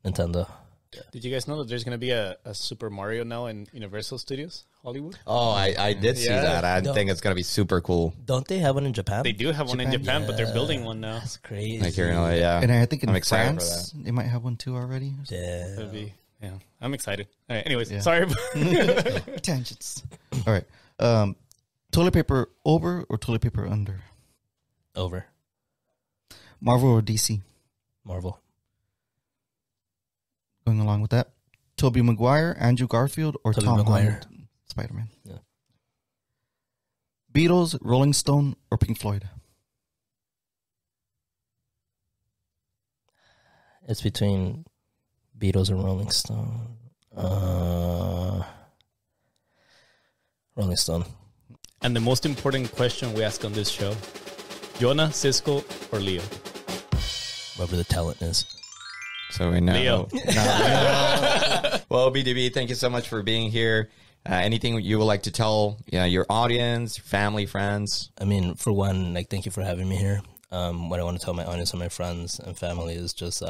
Nintendo. Yeah. Did you guys know that there's going to be a Super Mario now in Universal Studios Hollywood? Oh, I did see that. I think it's going to be super cool. Don't they have one in Japan? They do have one in Japan, but they're building one now. That's crazy. Like here in LA, yeah. And I think in I'm excited France, they might have one too already. Yeah. That'd be, yeah. I'm excited. All right, anyways, Yeah. sorry. Tangents. All right. Toilet paper over or toilet paper under? Over. Marvel or DC? Marvel. Going along with that, Tobey Maguire, Andrew Garfield, or Tobey Tom Maguire. Holland? Spider-Man. Yeah. Beatles, Rolling Stone, or Pink Floyd? It's between Beatles and Rolling Stone. Rolling Stone. And the most important question we ask on this show, Jonah, Cisco, or Leo? Whoever the talent is. So we know. Leo. Well, BDB, thank you so much for being here. Anything you would like to tell your audience, family, friends? I mean, for one, like, thank you for having me here. What I want to tell my audience and my friends and family is just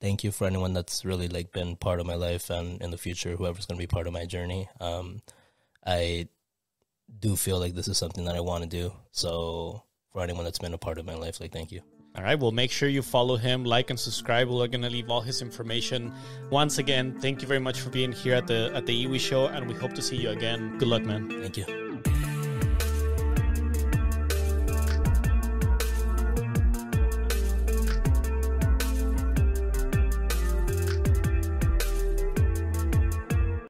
thank you for anyone that's really like been part of my life, and in the future, whoever's going to be part of my journey. I do feel like this is something that I want to do. So for anyone that's been a part of my life, like, thank you. All right, well, make sure you follow him, like and subscribe. We're going to leave all his information. Once again, thank you very much for being here at the iiwii show, and we hope to see you again. Good luck, man. Thank you.